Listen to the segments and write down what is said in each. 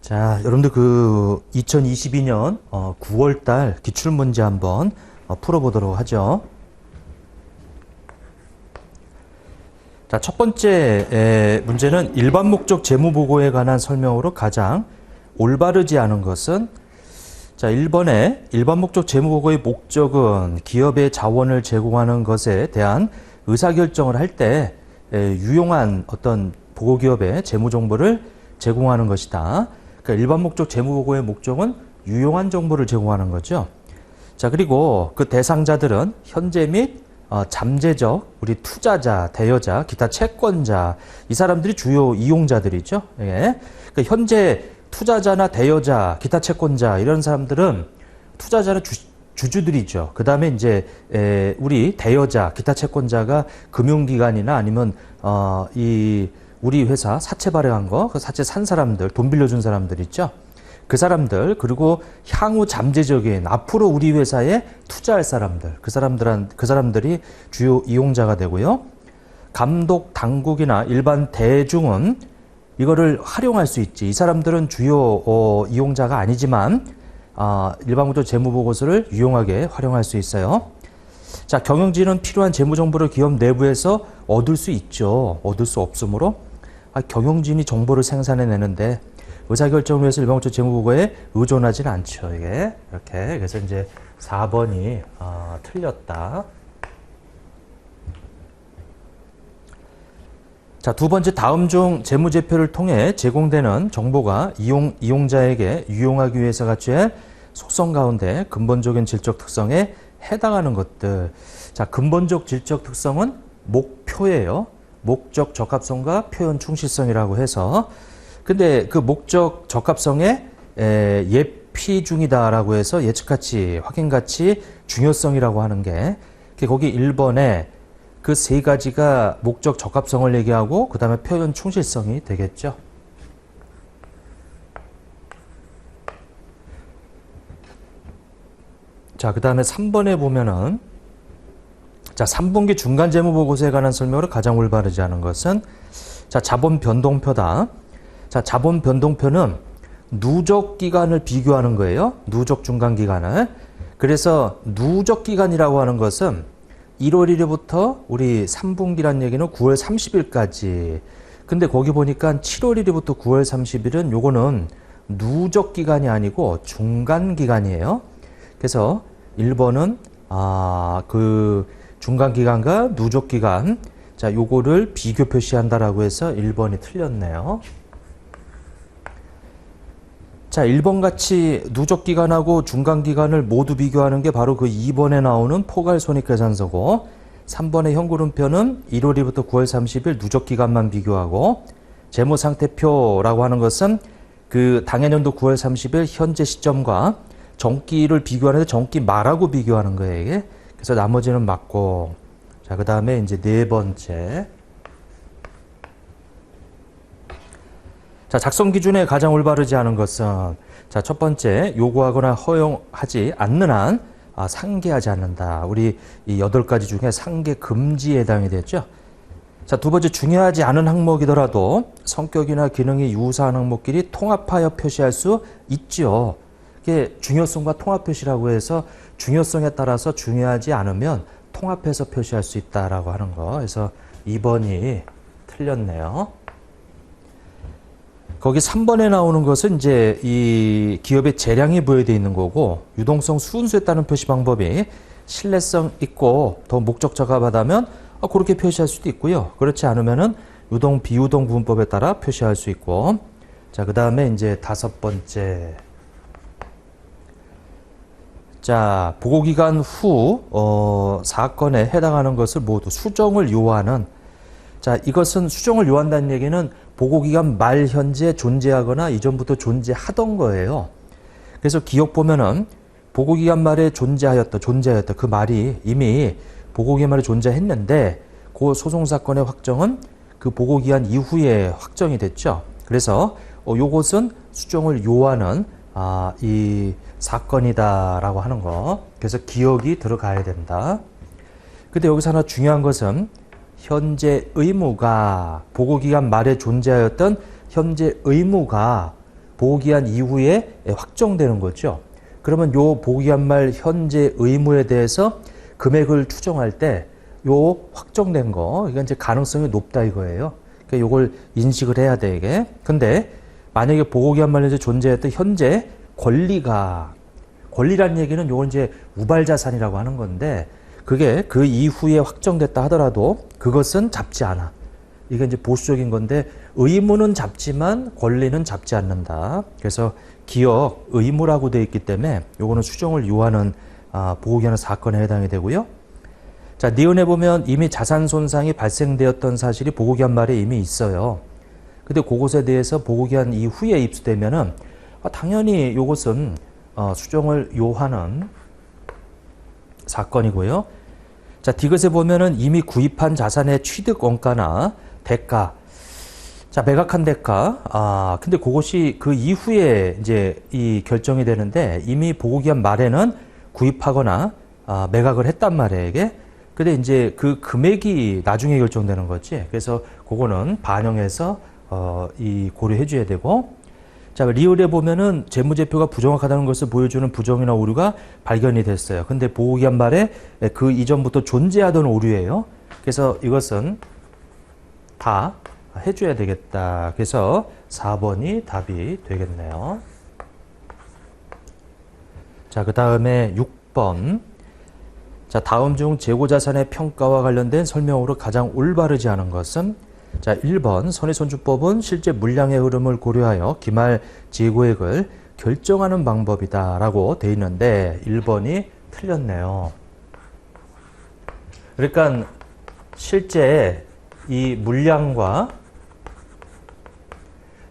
자, 여러분들 2022년 9월달 기출문제 한번 풀어보도록 하죠. 자, 첫 번째 문제는 일반 목적 재무보고에 관한 설명으로 가장 올바르지 않은 것은, 자, 1번에 일반 목적 재무보고의 목적은 기업의 자원을 제공하는 것에 대한 의사결정을 할 때 유용한 어떤 보고기업의 재무정보를 제공하는 것이다. 그러니까 일반 목적 재무보고의 목적은 유용한 정보를 제공하는 거죠. 자, 그리고 그 대상자들은 현재 및 잠재적 우리 투자자, 대여자, 기타 채권자, 이 사람들이 주요 이용자들이죠. 예. 그러니까 현재 투자자나 대여자, 기타 채권자 이런 사람들은 투자자는 주주들이죠. 그 다음에 이제 우리 대여자, 기타 채권자가 금융기관이나 아니면 우리 회사 사채 발행한 거, 그 사채 산 사람들, 돈 빌려준 사람들 있죠. 그 사람들, 그리고 향후 잠재적인 앞으로 우리 회사에 투자할 사람들, 그 사람들이 주요 이용자가 되고요. 감독 당국이나 일반 대중은 이거를 활용할 수 있지. 이 사람들은 주요 이용자가 아니지만 일반 목적 재무보고서를 유용하게 활용할 수 있어요. 자, 경영진은 필요한 재무정보를 기업 내부에서 얻을 수 있죠. 얻을 수 없으므로 경영진이 정보를 생산해내는데 의사결정을 위해서 일반 목적 재무보고에 의존하지는 않죠. 이게 이렇게. 그래서 이제 4번이 틀렸다. 자, 두 번째, 다음 중 재무제표를 통해 제공되는 정보가 이용자에게 유용하기 위해서 갖춰야 할 속성 가운데 근본적인 질적 특성에 해당하는 것들. 자, 근본적 질적 특성은 목표예요. 목적 적합성과 표현 충실성이라고 해서. 근데 그 목적 적합성에 예피 중이다라고 해서 예측가치, 확인가치, 중요성이라고 하는 게 거기 1번에 그 세 가지가 목적 적합성을 얘기하고 그 다음에 표현 충실성이 되겠죠. 자, 그 다음에 3번에 보면은, 자, 3분기 중간 재무보고서에 관한 설명으로 가장 올바르지 않은 것은, 자, 자본 변동표다. 자, 자본 변동표는 누적 기간을 비교하는 거예요. 누적 중간 기간을. 그래서 누적 기간이라고 하는 것은 1월 1일부터 우리 3분기란 얘기는 9월 30일까지. 근데 거기 보니까 7월 1일부터 9월 30일은 요거는 누적 기간이 아니고 중간 기간이에요. 그래서 1번은 그 중간 기간과 누적 기간, 자, 요거를 비교 표시한다라고 해서 1번이 틀렸네요. 자, 1번 같이 누적 기간하고 중간 기간을 모두 비교하는 게 바로 그 2번에 나오는 포괄손익계산서고, 3번의 현구름표는 1월 1일부터 9월 30일 누적 기간만 비교하고, 재무상태표라고 하는 것은 그 당해년도 9월 30일 현재 시점과 정기를 비교하는데 정기 말하고 비교하는 거예요, 이게. 그래서 나머지는 맞고. 자, 그 다음에 이제 네 번째. 자, 작성 기준에 가장 올바르지 않은 것은, 자, 첫 번째, 요구하거나 허용하지 않는 한 상계하지 않는다. 우리 이 8가지 중에 상계 금지에 해당이 되죠. 자, 두 번째, 중요하지 않은 항목이더라도 성격이나 기능이 유사한 항목끼리 통합하여 표시할 수 있죠. 이게 중요성과 통합 표시라고 해서 중요성에 따라서 중요하지 않으면 통합해서 표시할 수 있다라고 하는 거. 그래서 2번이 틀렸네요. 거기 3번에 나오는 것은 이제 이 기업의 재량이 부여되어 있는 거고, 유동성 순수에 따른 표시 방법이 신뢰성 있고 더 목적 적합하다면 그렇게 표시할 수도 있고요. 그렇지 않으면은 유동 비유동 구분법에 따라 표시할 수 있고. 자, 그 다음에 이제 5번째. 자, 보고기간 후 사건에 해당하는 것을 모두 수정을 요하는. 자, 이것은 수정을 요한다는 얘기는 보고기간 말 현재 존재하거나 이전부터 존재하던 거예요. 그래서 기억 보면은 보고기간 말에 존재하였다 그 말이 이미 보고기간 말에 존재했는데 그 소송사건의 확정은 그 보고기간 이후에 확정이 됐죠. 그래서 요것은 수정을 요하는 이 사건이다라고 하는 거. 그래서 기억이 들어가야 된다. 근데 여기서 하나 중요한 것은 현재 의무가 보고기간 말에 존재하였던 현재 의무가 보호기한 이후에 확정되는 거죠. 그러면 요 보호기한 말 현재 의무에 대해서 금액을 추정할 때 요 확정된 거, 이건 이제 가능성이 높다 이거예요. 그러니까 요걸 인식을 해야 돼, 이게. 근데 만약에 보호기한 말에 이제 존재했던 현재 권리란 얘기는 요건 이제 우발자산이라고 하는 건데, 그게 그 이후에 확정됐다 하더라도 그것은 잡지 않아. 이게 이제 보수적인 건데, 의무는 잡지만 권리는 잡지 않는다. 그래서 기억, 의무라고 되어 있기 때문에 요거는 수정을 요하는 보호기한 사건에 해당이 되고요. 자, 니은에 보면 이미 자산 손상이 발생되었던 사실이 보호기한 말에 이미 있어요. 근데 그것에 대해서 보호기한 이후에 입수되면은 당연히 요것은 수정을 요하는 사건이고요. 자, 디귿에 보면은 이미 구입한 자산의 취득 원가나 대가, 자, 매각한 대가, 근데 그것이 그 이후에 이제 이 결정이 되는데, 이미 보호기한 말에는 구입하거나 매각을 했단 말이에요, 이게. 근데 이제 그 금액이 나중에 결정되는 거지. 그래서 그거는 반영해서 이 고려해 줘야 되고. 자, 리을에 보면은 재무제표가 부정확하다는 것을 보여주는 부정이나 오류가 발견이 됐어요. 근데 보호기한 말에 그 이전부터 존재하던 오류예요. 그래서 이것은 다 해줘야 되겠다. 그래서 4번이 답이 되겠네요. 자, 그 다음에 6번. 자, 다음 중 재고자산의 평가와 관련된 설명으로 가장 올바르지 않은 것은? 자, 1번 선의손주법은 실제 물량의 흐름을 고려하여 기말 재고액을 결정하는 방법이다 라고 돼 있는데 1번이 틀렸네요. 그러니까 실제 이 물량과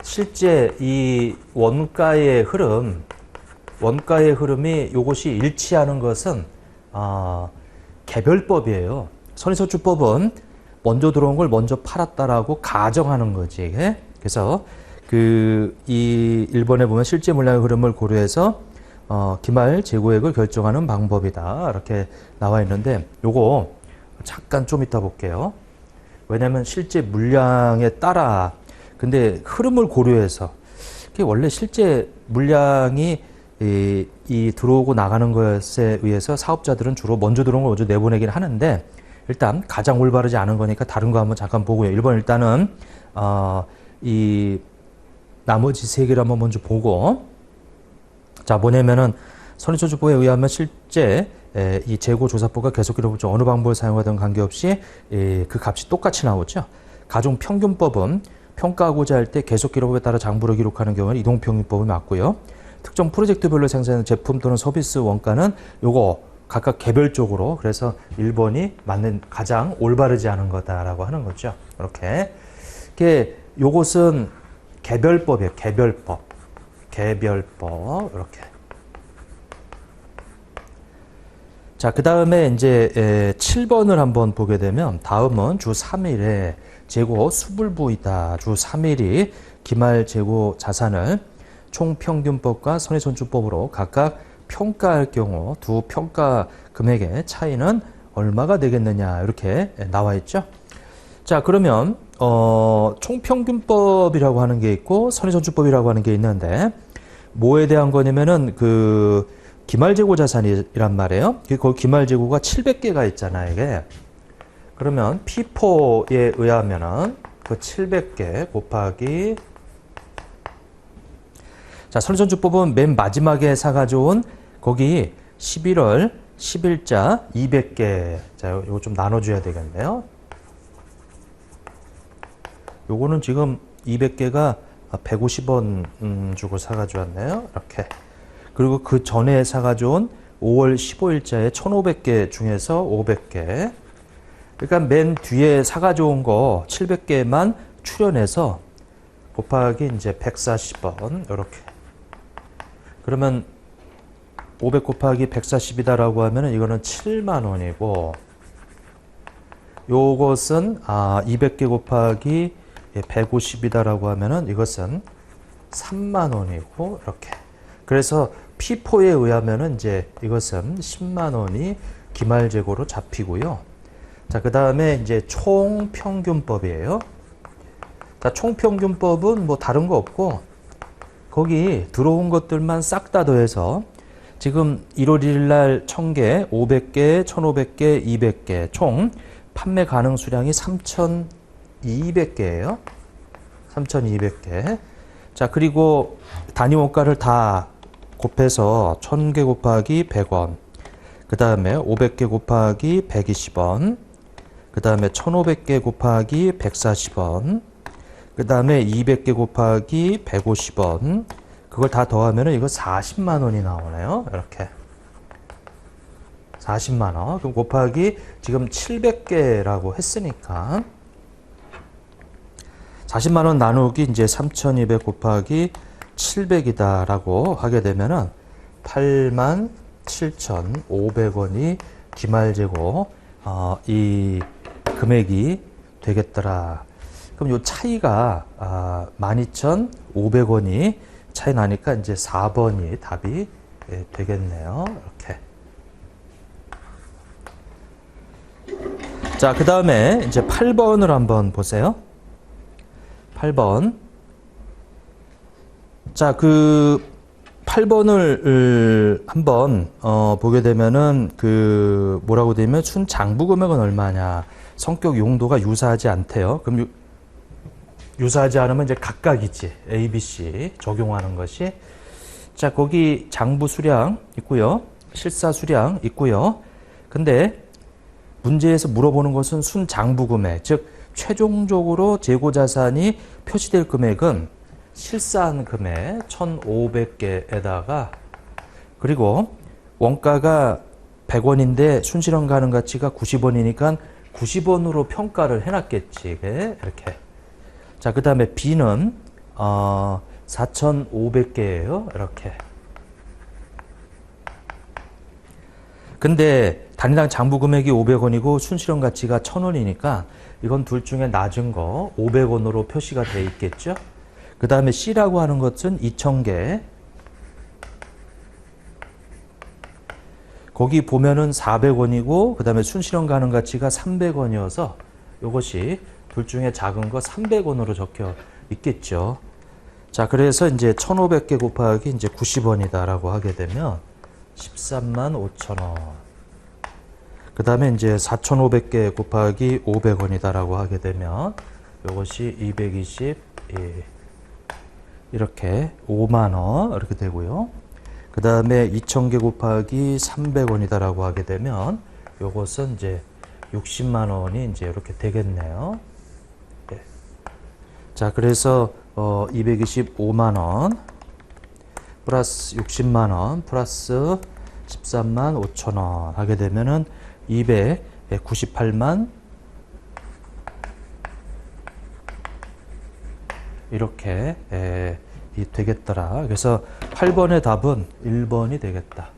실제 이 원가의 흐름이 요것이 일치하는 것은 개별법이에요. 선의선주법은 먼저 들어온 걸 먼저 팔았다라고 가정하는 거지. 이게. 그래서 이 1번에 보면 실제 물량의 흐름을 고려해서 기말 재고액을 결정하는 방법이다. 이렇게 나와 있는데 요거 잠깐 좀 이따 볼게요. 왜냐면 실제 물량에 따라 근데 흐름을 고려해서 원래 실제 물량이 이 들어오고 나가는 것에 의해서 사업자들은 주로 먼저 들어온 걸 먼저 내보내긴 하는데 일단 가장 올바르지 않은 거니까 다른 거 한번 잠깐 보고요. 1번 일단은 이 나머지 세 개를 한번 먼저 보고 자 뭐냐면은 선의초주법에 의하면 실제 이 재고조사법과 계속기록법 중 어느 방법을 사용하든 관계없이 그 값이 똑같이 나오죠. 가중평균법은 평가하고자 할 때 계속기록법에 따라 장부를 기록하는 경우는 이동평균법이 맞고요. 특정 프로젝트별로 생산하는 제품 또는 서비스 원가는 요거 각각 개별적으로 그래서 1번이 맞는 가장 올바르지 않은 거다라고 하는 거죠. 이렇게. 요것은 개별법이에요. 개별법. 이렇게. 자, 그 다음에 이제 7번을 한번 보게 되면 다음은 주 3일에 재고 수불부이다. 주 3일이 기말 재고 자산을 총평균법과 선의손주법으로 각각 평가할 경우 두 평가 금액의 차이는 얼마가 되겠느냐 이렇게 나와 있죠. 자 그러면 총평균법이라고 하는 게 있고 선의손주법이라고 하는 게 있는데 뭐에 대한 거냐면은 그 기말재고 자산이란 말이에요. 거기 기말재고가 700개가 있잖아요. 이게 그러면 P4에 의하면은 그 700개 곱하기 자, 선의손주법은 맨 마지막에 사가져온 거기 11월 10일자 200개. 자, 이거 좀 나눠줘야 되겠네요. 요거는 지금 200개가 150원 주고 사가져왔네요. 이렇게. 그리고 그 전에 사가져온 5월 15일자에 1500개 중에서 500개. 그러니까 맨 뒤에 사가져온 거 700개만 추려내서 곱하기 이제 140원. 이렇게. 그러면 500 곱하기 140이다라고 하면은 이거는 7만 원이고 요것은 200개 곱하기 150이다라고 하면은 이것은 3만 원이고 이렇게. 그래서 P4에 의하면은 이제 이것은 10만 원이 기말재고로 잡히고요. 자, 그다음에 이제 총평균법이에요. 자, 총평균법은 뭐 다른 거 없고 거기 들어온 것들만 싹 다 더해서 지금 1월 1일 날 1000개, 500개, 1500개, 200개 총 판매 가능 수량이 3200개예요. 3200개. 자, 그리고 단위 원가를 다 곱해서 1000개 곱하기 100원. 그 다음에 500개 곱하기 120원. 그 다음에 1500개 곱하기 140원. 그 다음에 200개 곱하기 150원. 그걸 다 더하면 이거 40만 원이 나오네요. 이렇게. 40만 원. 그럼 곱하기 지금 700개라고 했으니까 40만 원 나누기 이제 3,200 곱하기 700이다라고 하게 되면은 87,500원이 기말재고 이 금액이 되겠더라. 그럼 요 차이가 12,500원이 차이 나니까 이제 4번이 답이 되겠네요. 이렇게. 자, 그 다음에 이제 8번을 한번 보세요. 8번. 자, 그 8번을 한번 보게 되면은 그 뭐라고 되면 순장부 금액은 얼마냐. 성격 용도가 유사하지 않대요. 그럼 유사하지 않으면 이제 각각이지. A, B, C 적용하는 것이. 자, 거기 장부 수량 있고요. 실사 수량 있고요. 근데 문제에서 물어보는 것은 순장부 금액, 즉 최종적으로 재고 자산이 표시될 금액은 실사한 금액 1,500개에다가 그리고 원가가 100원인데 순실현 가능 가치가 90원이니까 90원으로 평가를 해놨겠지. 이렇게. 자, 그 다음에 B는 4,500개예요. 이렇게. 근데 단위당 장부 금액이 500원이고 순실현 가치가 1,000원이니까 이건 둘 중에 낮은 거 500원으로 표시가 돼 있겠죠. 그 다음에 C라고 하는 것은 2,000개. 거기 보면은 400원이고 그 다음에 순실현 가능 가치가 300원이어서 이것이 둘 중에 작은 거 300원으로 적혀 있겠죠. 자, 그래서 이제 1,500개 곱하기 이제 90원이다라고 하게 되면 13만 5천원. 그 다음에 이제 4,500개 곱하기 500원이다라고 하게 되면 이것이 222. 이렇게 5만원 이렇게 되고요. 그 다음에 2,000개 곱하기 300원이다라고 하게 되면 이것은 이제 60만 원이 이제 이렇게 되겠네요. 네. 자, 그래서 225만 원 플러스 60만 원 플러스 13만 5천 원 하게 되면은 298만 이렇게 되겠더라. 그래서 8번의 답은 1번이 되겠다.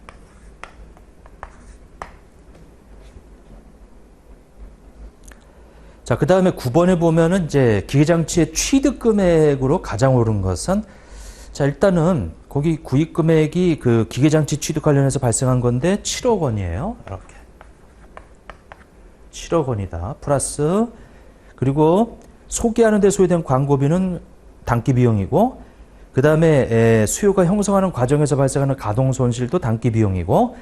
자, 그 다음에 9번에 보면은 이제 기계장치의 취득 금액으로 가장 오른 것은 자, 일단은 거기 구입 금액이 그 기계장치 취득 관련해서 발생한 건데 7억 원이에요. 이렇게. 7억 원이다. 플러스 그리고 소개하는 데 소요된 광고비는 단기 비용이고 그 다음에 수요가 형성하는 과정에서 발생하는 가동 손실도 단기 비용이고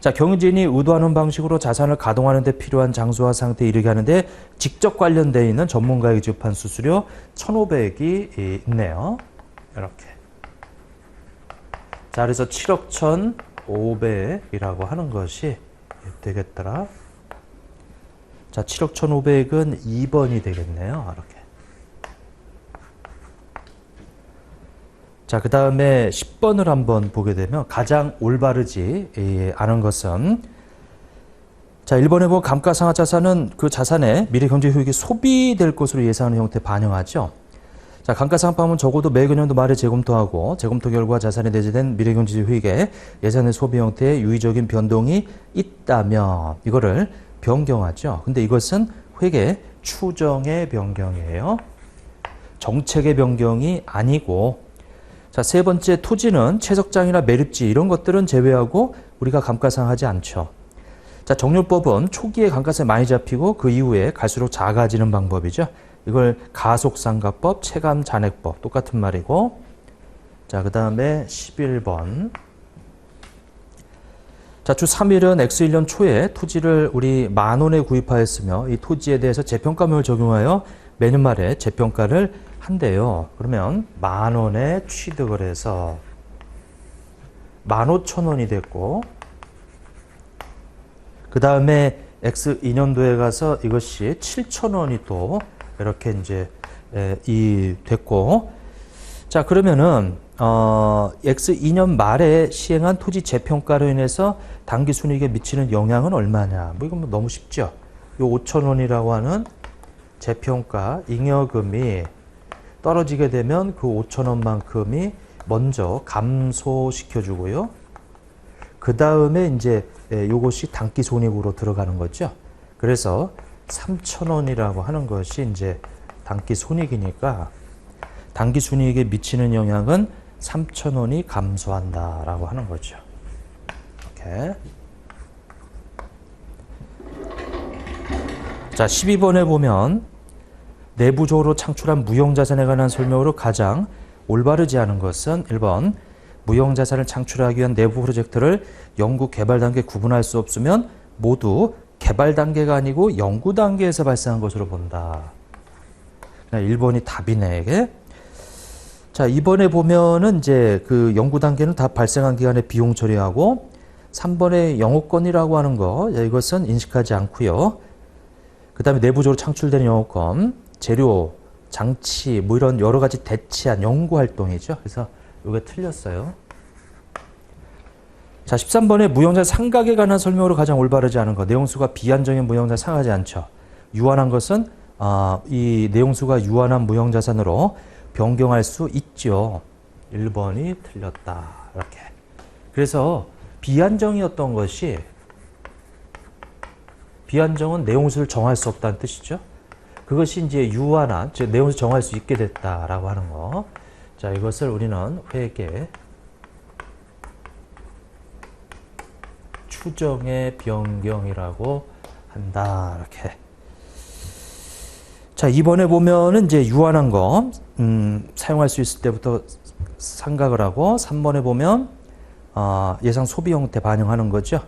자, 경영진이 의도하는 방식으로 자산을 가동하는 데 필요한 장소와 상태에 이르게 하는데 직접 관련되어 있는 전문가에게 지급한 수수료 1,500이 있네요. 이렇게. 자, 그래서 7억 1,500이라고 하는 것이 되겠더라. 자, 7억 1,500은 2번이 되겠네요. 이렇게. 자, 그 다음에 10번을 한번 보게 되면 가장 올바르지 않은 것은 자, 1번에 보면 감가상각자산은 그 자산의 미래 경제 효익이 소비될 것으로 예상하는 형태 반영하죠. 자, 감가상각법은 적어도 매개년도 말에 재검토하고 재검토 결과 자산에 내재된 미래 경제 효익에 예산의 소비 형태의 유의적인 변동이 있다면 이거를 변경하죠. 근데 이것은 회계 추정의 변경이에요. 정책의 변경이 아니고 자, 세 번째 토지는 채석장이나 매립지 이런 것들은 제외하고 우리가 감가상각하지 않죠. 자, 정률법은 초기에 감가세 많이 잡히고 그 이후에 갈수록 작아지는 방법이죠. 이걸 가속상가법, 체감잔액법 똑같은 말이고 자, 그 다음에 11번. 자, 주 3일은 X1년 초에 토지를 우리 10,000원에 구입하였으며 이 토지에 대해서 재평가명을 적용하여 매년 말에 재평가를 한대요. 그러면 10,000원에 취득을 해서 15,000원이 됐고, 그 다음에 X2년도에 가서 이것이 7,000원이 또 이렇게 이제 됐고, 자, 그러면은 X2년 말에 시행한 토지 재평가로 인해서 당기 순이익에 미치는 영향은 얼마냐? 뭐 이건 뭐 너무 쉽죠. 요 5,000원이라고 하는 재평가 잉여금이 떨어지게 되면 그 5,000원만큼이 먼저 감소시켜 주고요. 그 다음에 이제 요것이 당기 손익으로 들어가는 거죠. 그래서 3,000원이라고 하는 것이 이제 당기 손익이니까 당기 순이익에 미치는 영향은 3,000원이 감소한다라고 하는 거죠. 이렇게. 자, 12번에 보면 내부적으로 창출한 무형자산에 관한 설명으로 가장 올바르지 않은 것은 1번 무형자산을 창출하기 위한 내부 프로젝트를 연구 개발 단계에 구분할 수 없으면 모두 개발 단계가 아니고 연구 단계에서 발생한 것으로 본다. 1번이 답이네, 이게. 자, 이번에 보면은 이제 그 연구 단계는 다 발생한 기간에 비용 처리하고 3번의 영업권이라고 하는 거, 이것은 인식하지 않고요. 그 다음에 내부적으로 창출되는 영업권, 재료, 장치, 뭐 이런 여러 가지 대치한 연구 활동이죠. 그래서 이게 틀렸어요. 자, 13번에 무형자산 상각에 관한 설명으로 가장 올바르지 않은 것. 내용수가 비한정인 무형자산 상하지 않죠. 유한한 것은 이 내용수가 유한한 무형자산으로 변경할 수 있죠. 1번이 틀렸다. 이렇게. 그래서 비한정이었던 것이 비한정은 내용수를 정할 수 없다는 뜻이죠. 그것이 이제 유한한, 즉 내용수 정할 수 있게 됐다라고 하는 거. 자, 이것을 우리는 회계 추정의 변경이라고 한다. 이렇게. 자, 이번에 보면은 이제 유한한 거, 사용할 수 있을 때부터 상각을 하고, 3번에 보면, 예상 소비 형태 반영하는 거죠.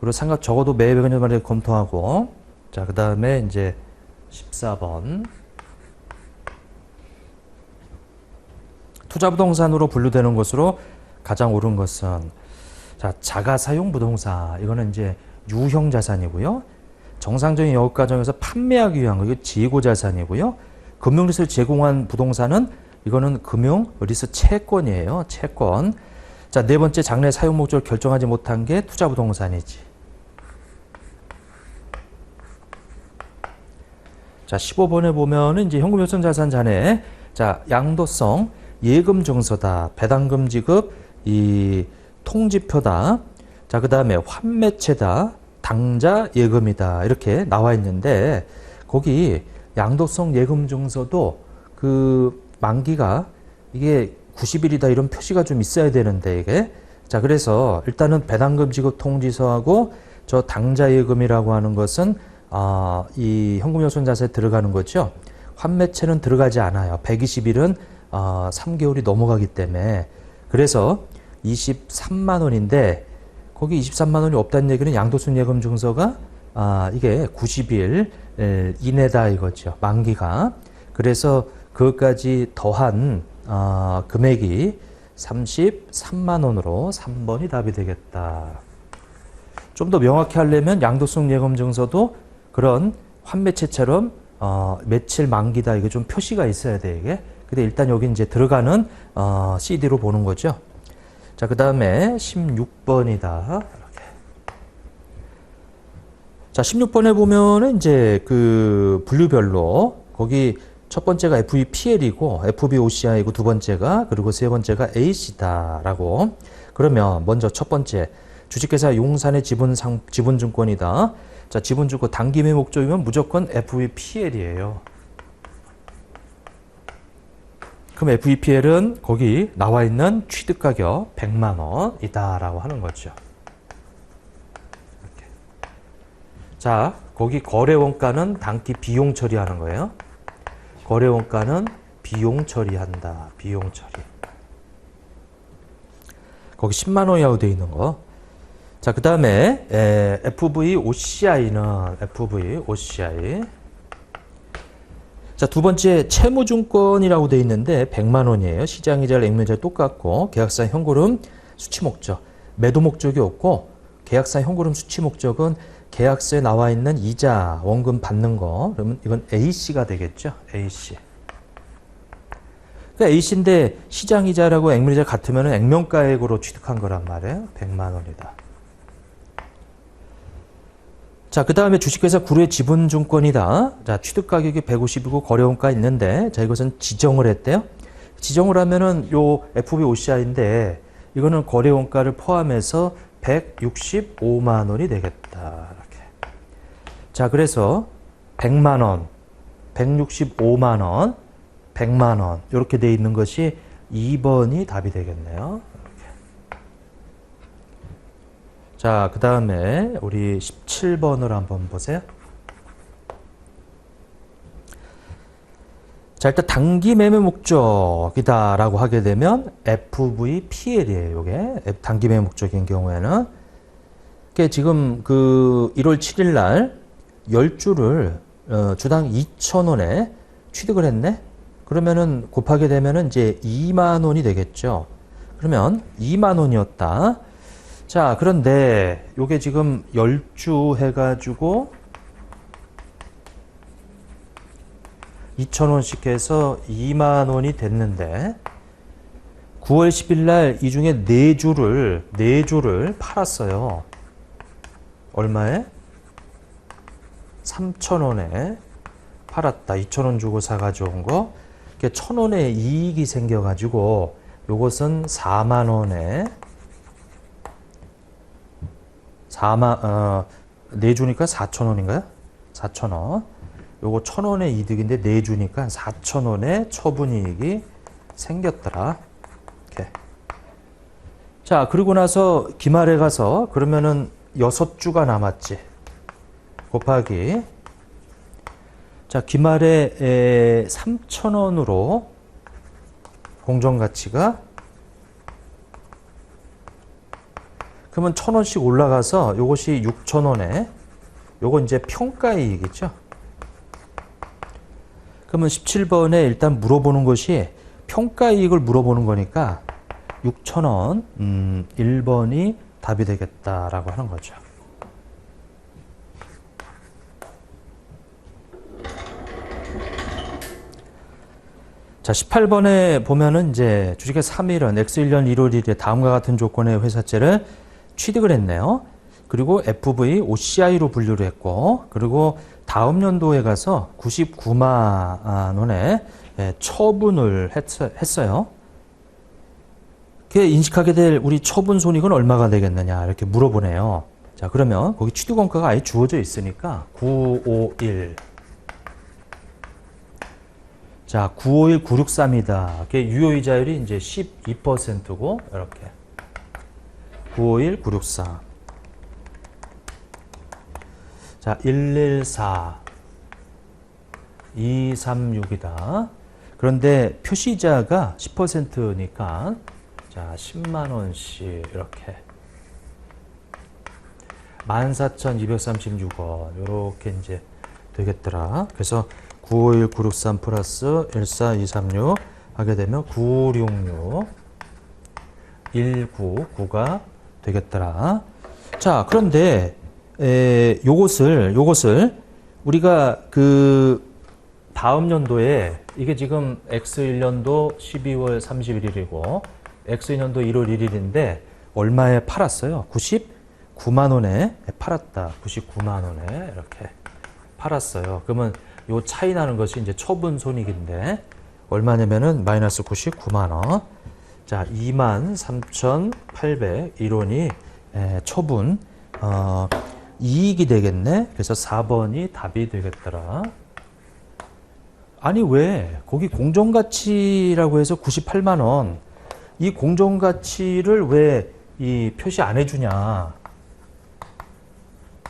그리고 상각 적어도 매매관념을 검토하고, 자, 그 다음에 이제 14번. 투자부동산으로 분류되는 것으로 가장 옳은 것은, 자, 자가사용 부동산. 이거는 이제 유형자산이고요. 정상적인 영업 과정에서 판매하기 위한 거, 이거 재고자산이고요. 금융리스를 제공한 부동산은 이거는 금융리스 채권이에요. 채권. 자, 네 번째 장래 사용 목적을 결정하지 못한 게 투자부동산이지. 자, 15번에 보면은 이제 현금효son 자산 잔해. 자, 양도성 예금 증서다. 배당금 지급 이 통지표다. 자, 그 다음에 환매채다. 당자 예금이다. 이렇게 나와 있는데 거기 양도성 예금 증서도 그 만기가 이게 90일이다 이런 표시가 좀 있어야 되는데 이게. 자, 그래서 일단은 배당금 지급 통지서하고 저 당자 예금이라고 하는 것은 이 현금효son 자산에 들어가는 거죠. 환매채는 들어가지 않아요. 120일은 3개월이 넘어가기 때문에. 그래서 23만 원인데 거기 23만 원이 없다는 얘기는 양도성 예금 증서가 이게 90일 이내다 이거죠. 만기가. 그래서 그것까지 더한 금액이 33만 원으로 3번이 답이 되겠다. 좀 더 명확히 하려면 양도성 예금 증서도 그런 환매채처럼 며칠 만기다 이게 좀 표시가 있어야 돼 이게. 근데 일단 여기 이제 들어가는 CD로 보는 거죠. 자, 그 다음에 16번이다. 이렇게. 자, 16번에 보면은 이제 그 분류별로 거기 첫 번째가 FVPL이고 FVOCI이고 두 번째가 그리고 세 번째가 AC다라고. 그러면 먼저 첫 번째 주식회사 용산의 지분증권이다. 자, 지분증권 단기매 목적이면 무조건 FVPL이에요. 그럼 FVPL은 거기 나와 있는 취득가격 100만 원이다라고 하는 거죠. 이렇게. 자, 거기 거래원가는 단기 비용 처리하는 거예요. 거래원가는 비용 처리한다. 비용 처리. 거기 10만 원이라고 되어 있는 거. 자, 그 다음에 FV OCI는 FV OCI. 자, 두 번째 채무증권이라고 되어 있는데 100만 원이에요. 시장이자를 액면이자 똑같고 계약상 현금흐름 수취 목적. 매도 목적이 없고 계약상 현금흐름 수취 목적은 계약서에 나와 있는 이자, 원금 받는 거. 그러면 이건 A씨가 되겠죠. A씨. 그러니까 A씨인데 시장이자라고 액면이자 같으면 액면가액으로 취득한 거란 말이에요. 100만 원이다. 자, 그 다음에 주식회사 구루의 지분증권이다. 자, 취득가격이 150이고 거래원가 있는데, 자, 이것은 지정을 했대요. 지정을 하면은 요 FVOCI인데, 이거는 거래원가를 포함해서 165만 원이 되겠다. 이렇게. 자, 그래서 100만 원, 165만 원, 100만 원, 이렇게 돼 있는 것이 2번이 답이 되겠네요. 자, 그 다음에 우리 17번을 한번 보세요. 자, 일단 단기 매매 목적이다 라고 하게 되면 FVPL이에요. 이게 단기 매매 목적인 경우에는. 그게 지금 그 1월 7일 날 10주를 주당 2,000원에 취득을 했네? 그러면은 곱하게 되면은 이제 2만 원이 되겠죠. 그러면 2만 원이었다. 자, 그런데 요게 지금 10주 해가지고 2,000원씩 해서 2만 원이 됐는데 9월 10일 날 이 중에 4주를 팔았어요. 얼마에? 3,000원에 팔았다. 2,000원 주고 사가지고 온 거. 1,000원의 이익이 생겨가지고 요것은 4만 원에 4주니까 4,000원인가요? 4,000원. 요거 1,000원의 이득인데 4주니까 4,000원의 처분이익이 생겼더라. 이렇게. 자, 그리고 나서 기말에 가서 그러면은 6주가 남았지. 곱하기. 자, 기말에 3,000원으로 공정가치가 그러면 1,000원씩 올라가서 요것이 6,000원에 요거 이제 평가이익이죠. 그러면 17번에 일단 물어보는 것이 평가이익을 물어보는 거니까 6,000원 1번이 답이 되겠다라고 하는 거죠. 자, 18번에 보면은 이제 주식의 3일은 X1년 1월 1일에 다음과 같은 조건의 회사채를 취득을 했네요. 그리고 FV OCI로 분류를 했고, 그리고 다음 연도에 가서 99만 원에 처분을 했어요. 그게 인식하게 될 우리 처분 손익은 얼마가 되겠느냐 이렇게 물어보네요. 자, 그러면 거기 취득원가가 아예 주어져 있으니까 951. 자, 951, 963이다. 그게 유효이자율이 이제 12%고 이렇게 951, 963. 자, 114, 236이다. 그런데 표시이자가 10%니까 자, 10만 원씩 이렇게 14,236원 이렇게 이제 되겠더라. 그래서 951, 963 플러스 14236 하게 되면 966 199가 되겠더라. 자, 그런데 요것을 우리가 그 다음 연도에 이게 지금 X1년도 12월 31일이고 X2년도 1월 1일인데 얼마에 팔았어요? 99만 원에 팔았다. 99만 원에 이렇게 팔았어요. 그러면 요 차이 나는 것이 이제 처분 손익인데 얼마냐면은 마이너스 99만 원. 자, 23,801원이 처분 이익이 되겠네. 그래서 4번이 답이 되겠더라. 아니 왜 거기 공정가치라고 해서 98만 원 이 공정가치를 왜 이 표시 안 해주냐.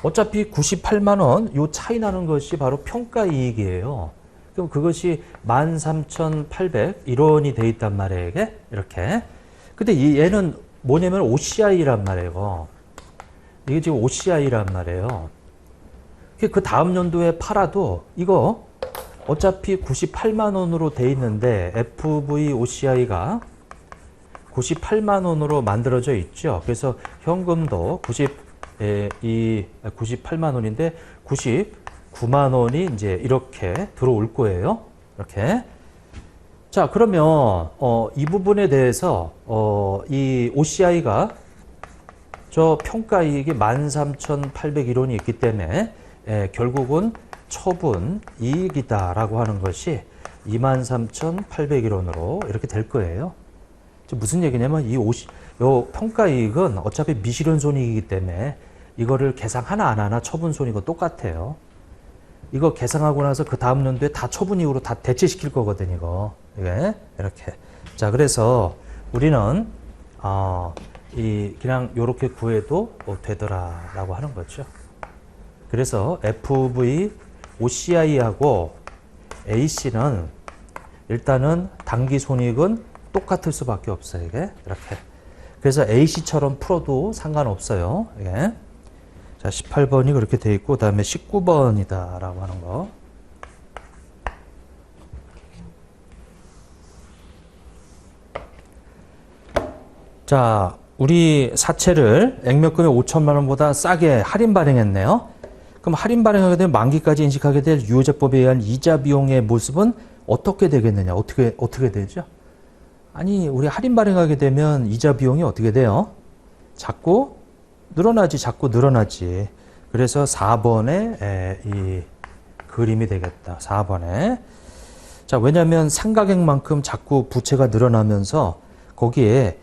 어차피 98만 원 요 차이 나는 것이 바로 평가이익이에요. 그럼 그것이 13,801원이 돼 있단 말이에요. 이게? 이렇게. 근데 얘는 뭐냐면 OCI란 말이에요. 이게 지금 OCI란 말이에요. 그 다음 연도에 팔아도 이거 어차피 98만 원으로 돼 있는데 FVOCI가 98만 원으로 만들어져 있죠. 그래서 현금도 98만 원인데 99만 원이 이제 이렇게 들어올 거예요. 이렇게. 자, 그러면 이 부분에 대해서 이 OCI가 저 평가이익이 13,801원이 있기 때문에 결국은 처분 이익이다라고 하는 것이 23,801원으로 이렇게 될 거예요. 무슨 얘기냐면 요 평가이익은 어차피 미실현 손익이기 때문에 이거를 계상 하나 안 하나 처분 손익은 똑같아요. 이거 계상하고 나서 그 다음 연도에 다 처분 이익으로 다 대체시킬 거거든 이거. 이게 이렇게. 자, 그래서 우리는 그냥 요렇게 구해도 되더라라고 하는 거죠. 그래서 FV OCI하고 AC는 일단은 당기 손익은 똑같을 수밖에 없어요. 이게 이렇게. 그래서 AC처럼 풀어도 상관없어요. 이게. 자, 18번이 그렇게 돼 있고 그다음에 19번이다라고 하는 거. 자, 우리 사채를 액면금의 5천만 원보다 싸게 할인 발행했네요. 그럼 할인 발행하게 되면 만기까지 인식하게 될 유효제법에 의한 이자 비용의 모습은 어떻게 되겠느냐? 어떻게 되죠? 아니, 우리 할인 발행하게 되면 이자 비용이 어떻게 돼요? 자꾸 늘어나지. 그래서 4번에 이 그림이 되겠다. 4번에. 자, 왜냐하면 상가액만큼 자꾸 부채가 늘어나면서 거기에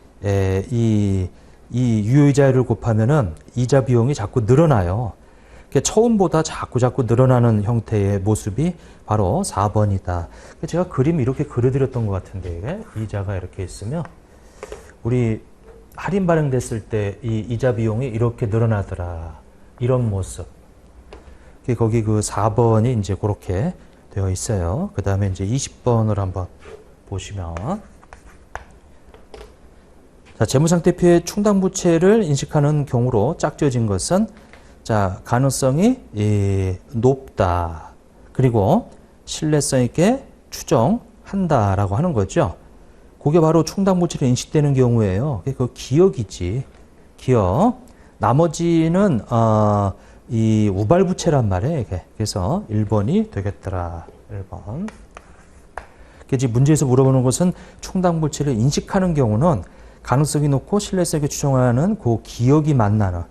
이 유효이자율을 곱하면은 이자 비용이 자꾸 늘어나요. 처음보다 자꾸 늘어나는 형태의 모습이 바로 4번이다. 제가 그림 이렇게 그려드렸던 것 같은데 이게 이자가 이렇게 있으면 우리 할인 발행됐을 때 이 이자 비용이 이렇게 늘어나더라. 이런 모습. 거기 그 4번이 이제 그렇게 되어 있어요. 그 다음에 이제 20번을 한번 보시면. 자, 재무상태표에 충당부채를 인식하는 경우로 짝지어진 것은 자, 가능성이 높다. 그리고 신뢰성 있게 추정한다라고 하는 거죠. 그게 바로 충당부채로 인식되는 경우예요. 그 기억이지. 기억. 나머지는 이 우발부채란 말이에요. 이게. 그래서 1번이 되겠더라. 1번. 지금 문제에서 물어보는 것은 충당부채를 인식하는 경우는 가능성이 높고 신뢰성 있게 추정하는 그 기억이 만나는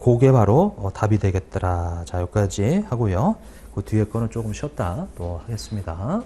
그게 바로 답이 되겠더라. 자, 여기까지 하고요. 그 뒤에 거는 조금 쉬었다 또 하겠습니다.